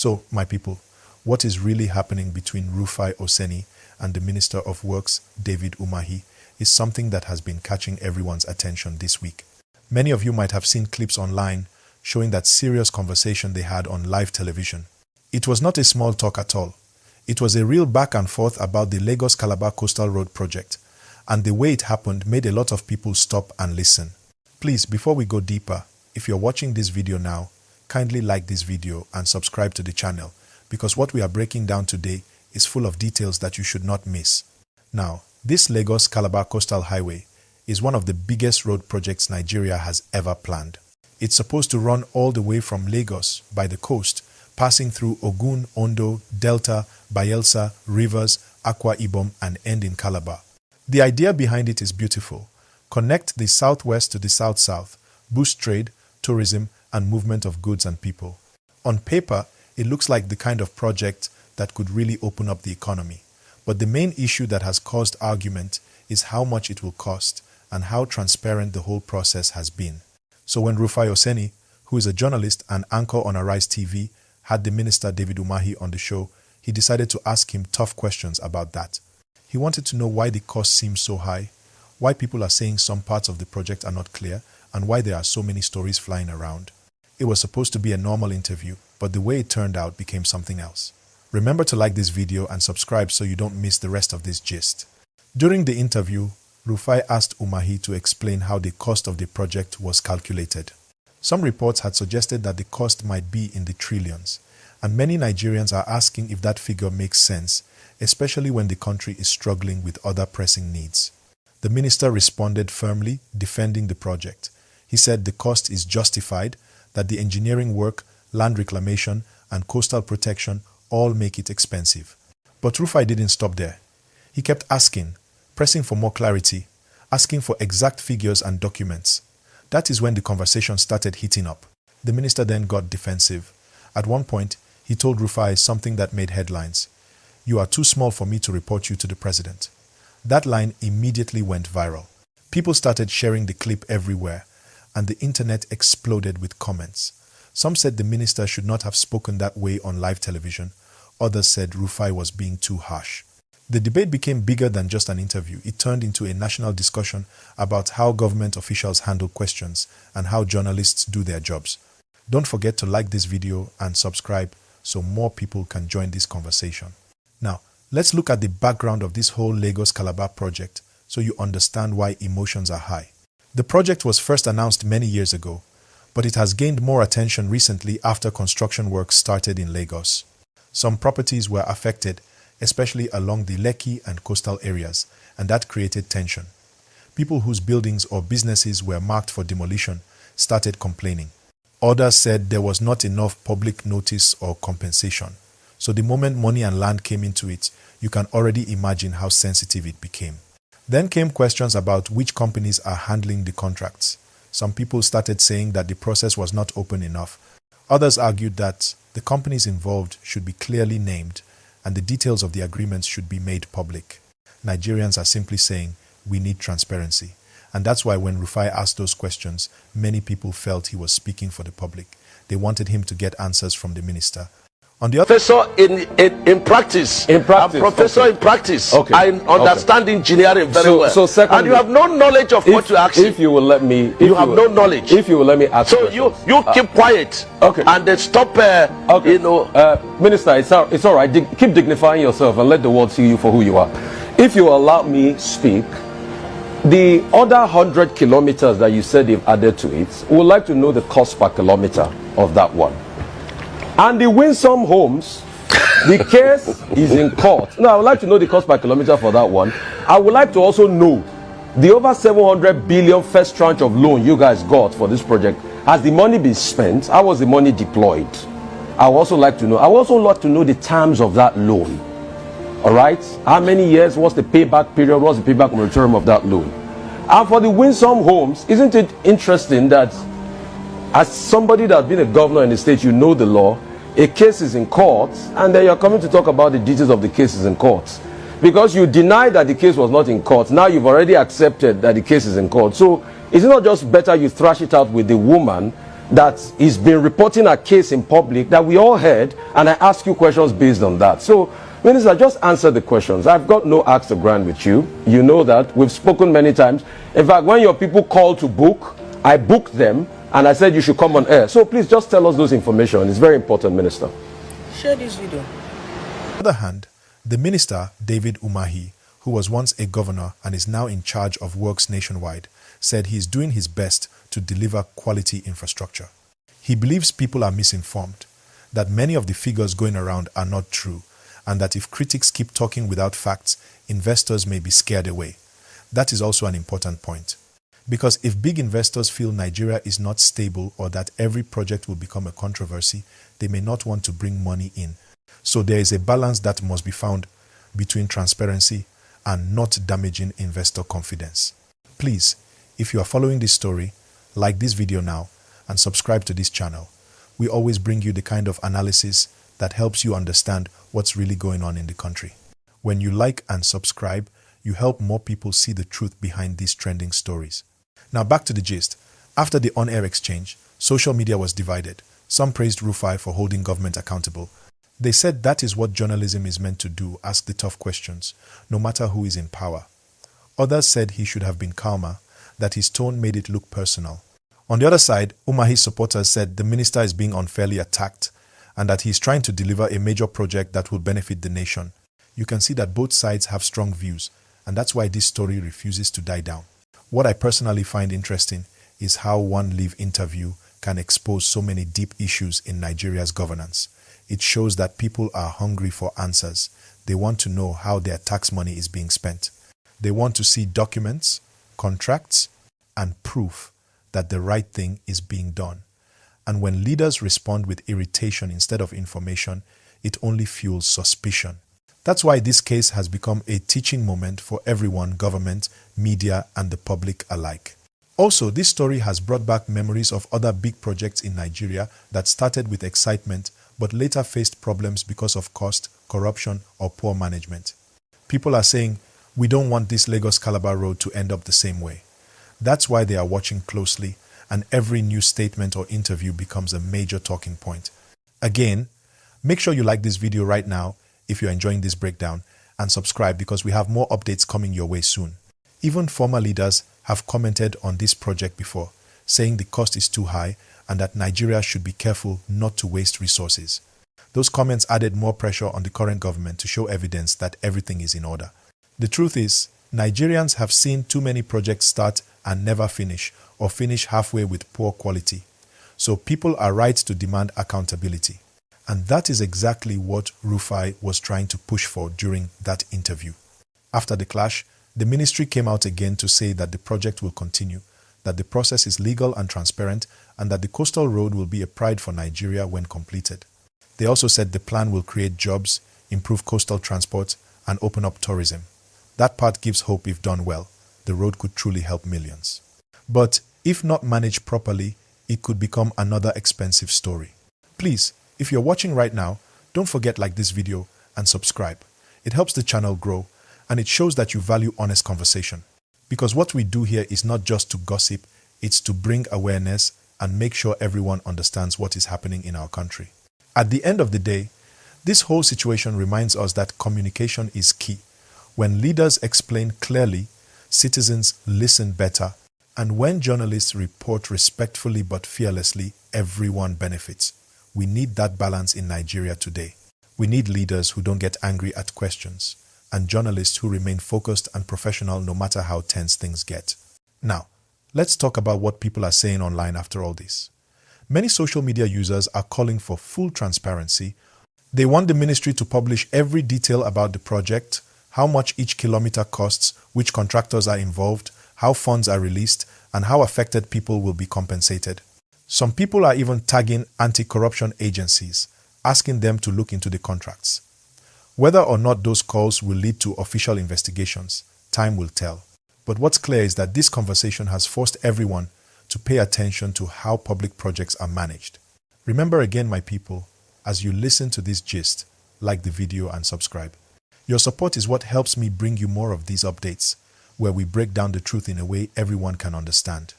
So, my people, what is really happening between Rufai Oseni and the Minister of Works, David Umahi, is something that has been catching everyone's attention this week. Many of you might have seen clips online showing that serious conversation they had on live television. It was not a small talk at all. It was a real back and forth about the Lagos-Calabar Coastal Road project, and the way it happened made a lot of people stop and listen. Please, before we go deeper, if you're watching this video now, kindly like this video and subscribe to the channel, because what we are breaking down today is full of details that you should not miss. Now, this Lagos-Calabar Coastal Highway is one of the biggest road projects Nigeria has ever planned. It's supposed to run all the way from Lagos by the coast, passing through Ogun, Ondo, Delta, Bayelsa, Rivers, Akwa Ibom, and end in Calabar. The idea behind it is beautiful. Connect the southwest to the south-south, boost trade, tourism, and movement of goods and people. On paper, it looks like the kind of project that could really open up the economy. But the main issue that has caused argument is how much it will cost and how transparent the whole process has been. So when Rufai Oseni, who is a journalist and anchor on Arise TV, had the minister David Umahi on the show, he decided to ask him tough questions about that. He wanted to know why the cost seems so high, why people are saying some parts of the project are not clear, and why there are so many stories flying around. It was supposed to be a normal interview, but the way it turned out became something else. Remember to like this video and subscribe so you don't miss the rest of this gist. During the interview, Rufai asked Umahi to explain how the cost of the project was calculated. Some reports had suggested that the cost might be in the trillions, and many Nigerians are asking if that figure makes sense, especially when the country is struggling with other pressing needs. The minister responded firmly, defending the project. He said the cost is justified, that the engineering work, land reclamation, and coastal protection all make it expensive. But Rufai didn't stop there. He kept asking, pressing for more clarity, asking for exact figures and documents. That is when the conversation started heating up. The minister then got defensive. At one point, he told Rufai something that made headlines. "You are too small for me to report you to the president." That line immediately went viral. People started sharing the clip everywhere, and the internet exploded with comments. Some said the minister should not have spoken that way on live television. Others said Rufai was being too harsh. The debate became bigger than just an interview. It turned into a national discussion about how government officials handle questions and how journalists do their jobs. Don't forget to like this video and subscribe so more people can join this conversation. Now, let's look at the background of this whole Lagos-Calabar project so you understand why emotions are high. The project was first announced many years ago, but it has gained more attention recently after construction work started in Lagos. Some properties were affected, especially along the Lekki and coastal areas, and that created tension. People whose buildings or businesses were marked for demolition started complaining. Others said there was not enough public notice or compensation. So the moment money and land came into it, you can already imagine how sensitive it became. Then came questions about which companies are handling the contracts. Some people started saying that the process was not open enough. Others argued that the companies involved should be clearly named and the details of the agreements should be made public. Nigerians are simply saying, we need transparency. And that's why when Rufai asked those questions, many people felt he was speaking for the public. They wanted him to get answers from the minister. On the other professor in practice. I'm professor in practice. Okay. I understand engineering very well. So secondly, and you have no knowledge of what you ask. If you will let me, you have no knowledge. If you will let me ask. So you keep quiet. Okay. And then stop. Okay. You know, Minister, it's all right. Keep dignifying yourself and let the world see you for who you are. If you allow me speak, the other 100 kilometers that you said they've added to it, we would like to know the cost per kilometer of that one. And the Winsome Homes, the case is in court. Now, I would like to know the cost per kilometer for that one. I would like to also know the over 700 billion first tranche of loan you guys got for this project. Has the money been spent? How was the money deployed? I would also like to know. I would also like to know the terms of that loan. All right? How many years? What's the payback period? What's the payback moratorium of that loan? And for the Winsome Homes, isn't it interesting that as somebody that's been a governor in the state, you know the law, a case is in court, and then you're coming to talk about the details of the cases in court. Because you denied that the case was not in court, now you've already accepted that the case is in court. So is it not just better you thrash it out with the woman that he's been reporting a case in public that we all heard, and I ask you questions based on that. So, Minister, just answer the questions. I've got no axe to grind with you. You know that. We've spoken many times. In fact, when your people called to book, I booked them, and I said you should come on air. So please just tell us those information. It's very important, Minister. Share this video. On the other hand, the minister, David Umahi, who was once a governor and is now in charge of works nationwide, said he is doing his best to deliver quality infrastructure. He believes people are misinformed, that many of the figures going around are not true, and that if critics keep talking without facts, investors may be scared away. That is also an important point. Because if big investors feel Nigeria is not stable or that every project will become a controversy, they may not want to bring money in. So there is a balance that must be found between transparency and not damaging investor confidence. Please, if you are following this story, like this video now and subscribe to this channel. We always bring you the kind of analysis that helps you understand what's really going on in the country. When you like and subscribe, you help more people see the truth behind these trending stories. Now back to the gist. After the on-air exchange, social media was divided. Some praised Rufai for holding government accountable. They said that is what journalism is meant to do, ask the tough questions, no matter who is in power. Others said he should have been calmer, that his tone made it look personal. On the other side, Umahi's supporters said the minister is being unfairly attacked and that he is trying to deliver a major project that will benefit the nation. You can see that both sides have strong views, and that's why this story refuses to die down. What I personally find interesting is how one live interview can expose so many deep issues in Nigeria's governance. It shows that people are hungry for answers. They want to know how their tax money is being spent. They want to see documents, contracts, and proof that the right thing is being done. And when leaders respond with irritation instead of information, it only fuels suspicion. That's why this case has become a teaching moment for everyone, government, media, and the public alike. Also, this story has brought back memories of other big projects in Nigeria that started with excitement but later faced problems because of cost, corruption, or poor management. People are saying, we don't want this Lagos-Calabar road to end up the same way. That's why they are watching closely, and every new statement or interview becomes a major talking point. Again, make sure you like this video right now if you're enjoying this breakdown, and subscribe because we have more updates coming your way soon. Even former leaders have commented on this project before, saying the cost is too high and that Nigeria should be careful not to waste resources. Those comments added more pressure on the current government to show evidence that everything is in order. The truth is, Nigerians have seen too many projects start and never finish, or finish halfway with poor quality. So people are right to demand accountability. And that is exactly what Rufai was trying to push for during that interview. After the clash, the ministry came out again to say that the project will continue, that the process is legal and transparent, and that the coastal road will be a pride for Nigeria when completed. They also said the plan will create jobs, improve coastal transport, and open up tourism. That part gives hope if done well. The road could truly help millions. But if not managed properly, it could become another expensive story. Please, if you're watching right now, don't forget to like this video and subscribe. It helps the channel grow, and it shows that you value honest conversation. Because what we do here is not just to gossip, it's to bring awareness and make sure everyone understands what is happening in our country. At the end of the day, this whole situation reminds us that communication is key. When leaders explain clearly, citizens listen better, and when journalists report respectfully but fearlessly, everyone benefits. We need that balance in Nigeria today. We need leaders who don't get angry at questions, and journalists who remain focused and professional no matter how tense things get. Now, let's talk about what people are saying online after all this. Many social media users are calling for full transparency. They want the ministry to publish every detail about the project, how much each kilometer costs, which contractors are involved, how funds are released, and how affected people will be compensated. Some people are even tagging anti-corruption agencies, asking them to look into the contracts. Whether or not those calls will lead to official investigations, time will tell. But what's clear is that this conversation has forced everyone to pay attention to how public projects are managed. Remember again, my people, as you listen to this gist, like the video and subscribe. Your support is what helps me bring you more of these updates, where we break down the truth in a way everyone can understand.